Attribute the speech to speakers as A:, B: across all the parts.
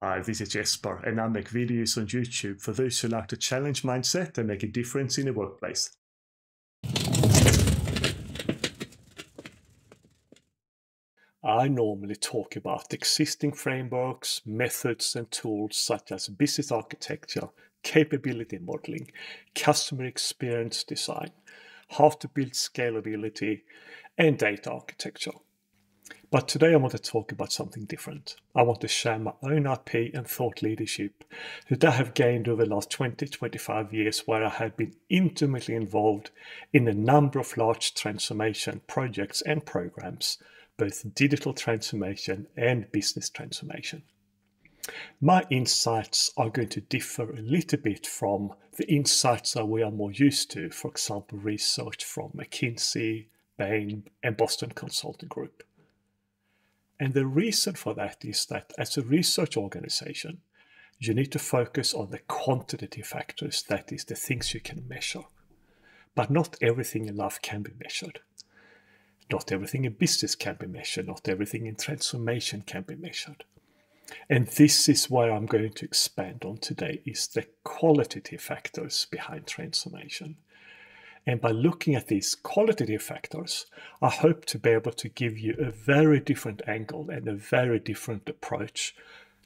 A: Hi, this is Jesper, and I make videos on YouTube for those who like to challenge mindset and make a difference in the workplace. I normally talk about existing frameworks, methods, and tools such as business architecture, capability modeling, customer experience design, how to build scalability, and data architecture. But today I want to talk about something different. I want to share my own IP and thought leadership that I have gained over the last 20-25 years, where I have been intimately involved in a number of large transformation projects and programs, both digital transformation and business transformation. My insights are going to differ a little bit from the insights that we are more used to, for example, research from McKinsey, Bain, and Boston Consulting Group. And the reason for that is that as a research organization, you need to focus on the quantitative factors, that is, the things you can measure. But not everything in life can be measured. Not everything in business can be measured. Not everything in transformation can be measured. And this is where I'm going to expand on today, is the qualitative factors behind transformation. And by looking at these qualitative factors, I hope to be able to give you a very different angle and a very different approach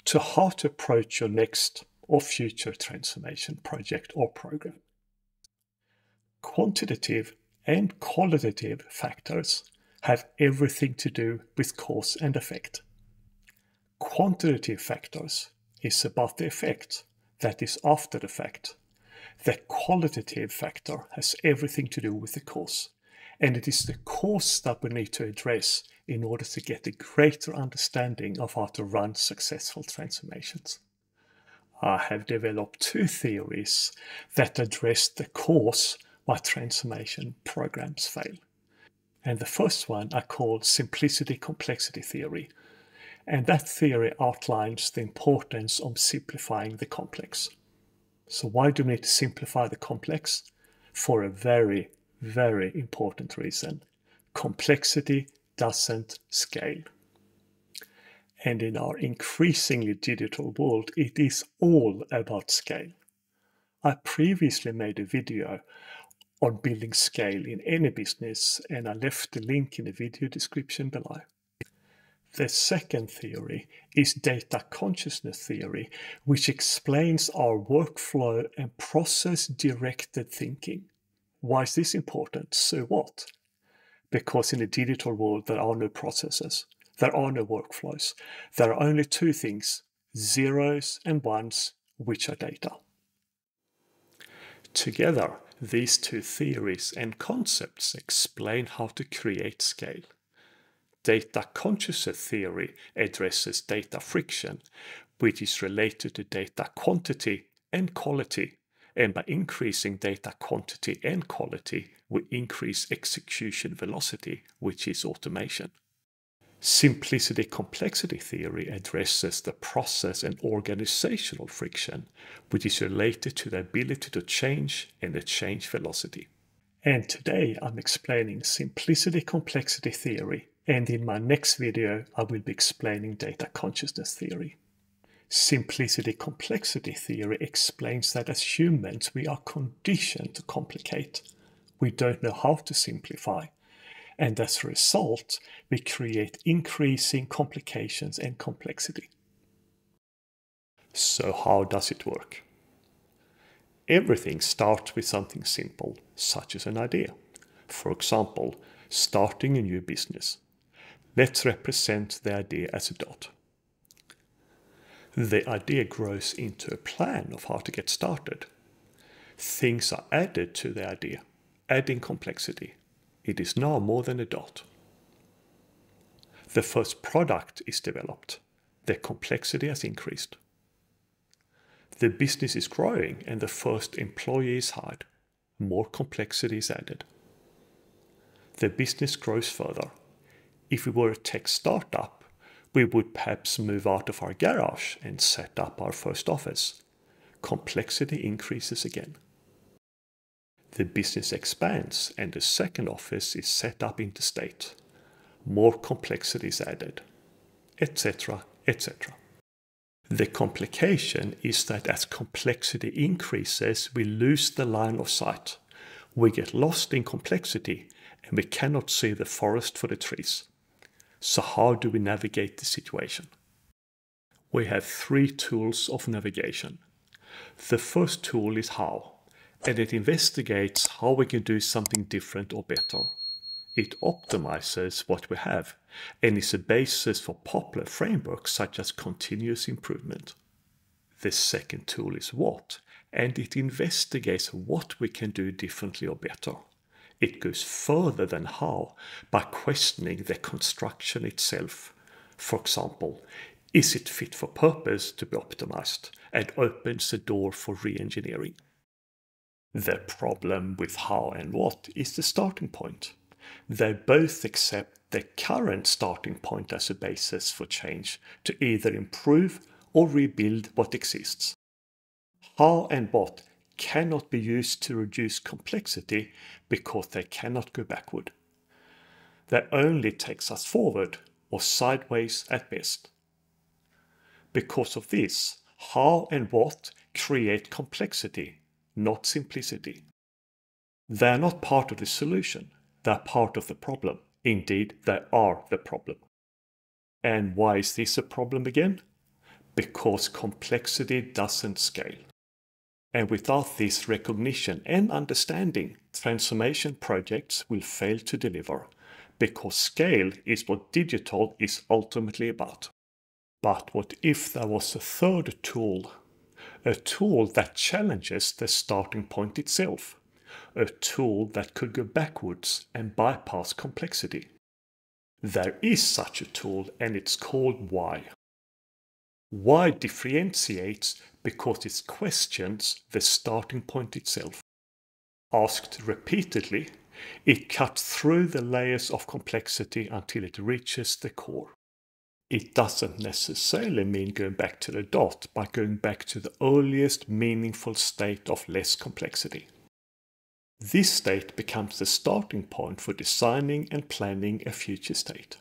A: to how to approach your next or future transformation project or program. Quantitative and qualitative factors have everything to do with cause and effect. Quantitative factors is about the effect, that is after the fact. The qualitative factor has everything to do with the cause, and it is the cause that we need to address in order to get a greater understanding of how to run successful transformations. I have developed two theories that address the cause why transformation programs fail. And the first one I call simplicity-complexity theory, and that theory outlines the importance of simplifying the complex. So why do we need to simplify the complex? For a very, very important reason. Complexity doesn't scale. And in our increasingly digital world, it is all about scale. I previously made a video on building scale in any business, and I left the link in the video description below. The second theory is data consciousness theory, which explains our workflow and process-directed thinking. Why is this important? So what? Because in the digital world, there are no processes, there are no workflows. There are only two things, zeros and ones, which are data. Together, these two theories and concepts explain how to create scale. Data consciousness theory addresses data friction, which is related to data quantity and quality, and by increasing data quantity and quality, we increase execution velocity, which is automation. Simplicity-complexity theory addresses the process and organizational friction, which is related to the ability to change and the change velocity. And today I'm explaining simplicity-complexity theory, and in my next video I will be explaining data consciousness theory. Simplicity-complexity theory explains that as humans we are conditioned to complicate. We don't know how to simplify, and as a result we create increasing complications and complexity. So how does it work? Everything starts with something simple, such as an idea. For example, starting a new business. Let's represent the idea as a dot. The idea grows into a plan of how to get started. Things are added to the idea, adding complexity. It is now more than a dot. The first product is developed. The complexity has increased. The business is growing and the first employee is hired. More complexity is added. The business grows further. If we were a tech startup, we would perhaps move out of our garage and set up our first office. Complexity increases again. The business expands and the second office is set up interstate. More complexity is added, etc., etc. The complication is that as complexity increases, we lose the line of sight. We get lost in complexity and we cannot see the forest for the trees. So how do we navigate the situation? We have three tools of navigation. The first tool is how, and it investigates how we can do something different or better. It optimizes what we have and is a basis for popular frameworks such as continuous improvement. The second tool is what, and it investigates what we can do differently or better. It goes further than how by questioning the construction itself. For example, is it fit for purpose to be optimized, and opens the door for re-engineering. The problem with how and what is the starting point. They both accept the current starting point as a basis for change to either improve or rebuild what exists. How and what cannot be used to reduce complexity because they cannot go backward. They only takes us forward or sideways at best. Because of this, how and what create complexity, not simplicity. They are not part of the solution. They are part of the problem. Indeed, they are the problem. And why is this a problem again? Because complexity doesn't scale. And without this recognition and understanding, transformation projects will fail to deliver, because scale is what digital is ultimately about. But what if there was a third tool? A tool that challenges the starting point itself. A tool that could go backwards and bypass complexity. There is such a tool, and it's called why. Why differentiates because it questions the starting point itself. Asked repeatedly, it cuts through the layers of complexity until it reaches the core. It doesn't necessarily mean going back to the dot, but going back to the earliest meaningful state of less complexity. This state becomes the starting point for designing and planning a future state.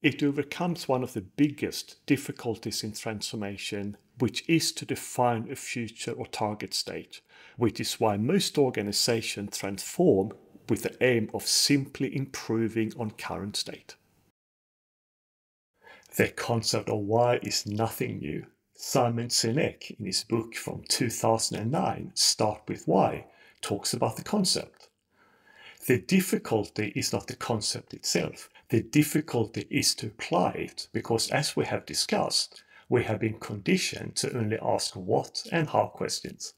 A: It overcomes one of the biggest difficulties in transformation, which is to define a future or target state, which is why most organizations transform with the aim of simply improving on current state. The concept of why is nothing new. Simon Sinek, in his book from 2009, Start with Why, talks about the concept. The difficulty is not the concept itself. The difficulty is to apply it, because as we have discussed, we have been conditioned to only ask what and how questions.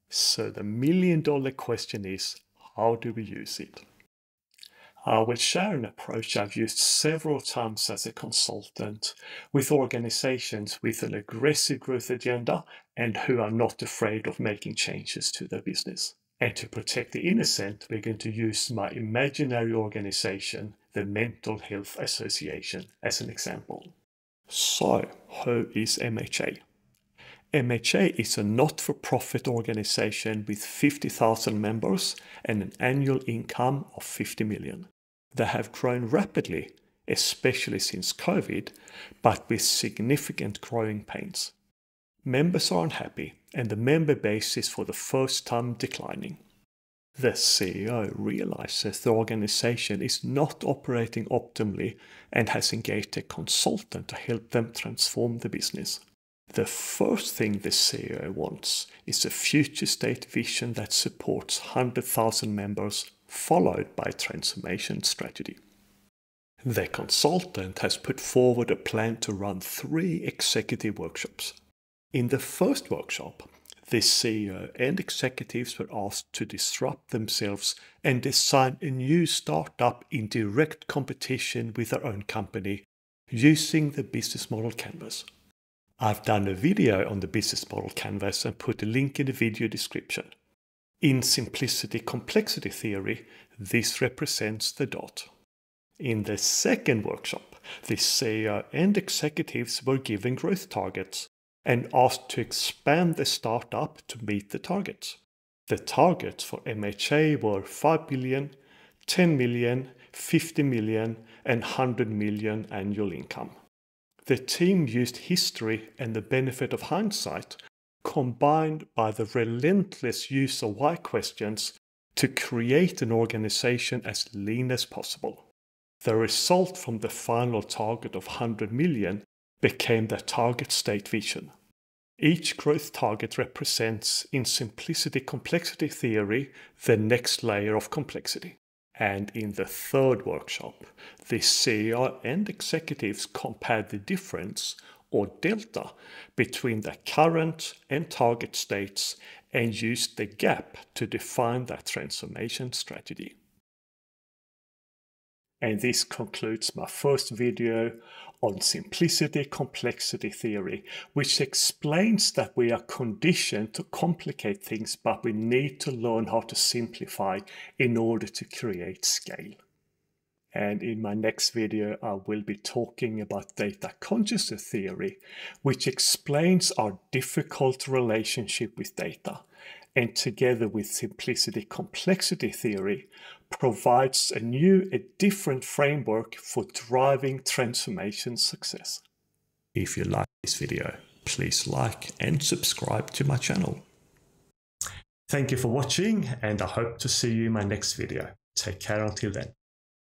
A: So the million-dollar question is, how do we use it? I will share an approach I've used several times as a consultant with organizations with an aggressive growth agenda and who are not afraid of making changes to their business. And to protect the innocent, we're going to use my imaginary organization, the Mental Health Association, as an example. So, who is MHA? MHA is a not-for-profit organization with 50,000 members and an annual income of 50 million. They have grown rapidly, especially since COVID, but with significant growing pains. Members are unhappy, and the member base is for the first time declining. The CEO realizes the organization is not operating optimally and has engaged a consultant to help them transform the business. The first thing the CEO wants is a future state vision that supports 100,000 members, followed by a transformation strategy. The consultant has put forward a plan to run 3 executive workshops. In the first workshop, the CEO and executives were asked to disrupt themselves and design a new startup in direct competition with their own company, using the business model canvas. I've done a video on the business model canvas and put a link in the video description. In simplicity complexity theory, this represents the dot. In the second workshop, the CEO and executives were given growth targets and asked to expand the startup to meet the targets. The targets for MHA were 5 billion, 10 million, 50 million, and 100 million annual income. The team used history and the benefit of hindsight, combined by the relentless use of why questions, to create an organization as lean as possible. The result from the final target of 100 million became their target state vision. Each growth target represents, in simplicity complexity theory, the next layer of complexity. And in the third workshop, the CEO and executives compared the difference, or delta, between the current and target states and used the gap to define their transformation strategy. And this concludes my first video on simplicity complexity theory, which explains that we are conditioned to complicate things, but we need to learn how to simplify in order to create scale. And in my next video, I will be talking about data consciousness theory, which explains our difficult relationship with data, and together with simplicity complexity theory, provides a different framework for driving transformation success. If you like this video, please like and subscribe to my channel. Thank you for watching, and I hope to see you in my next video. Take care until then.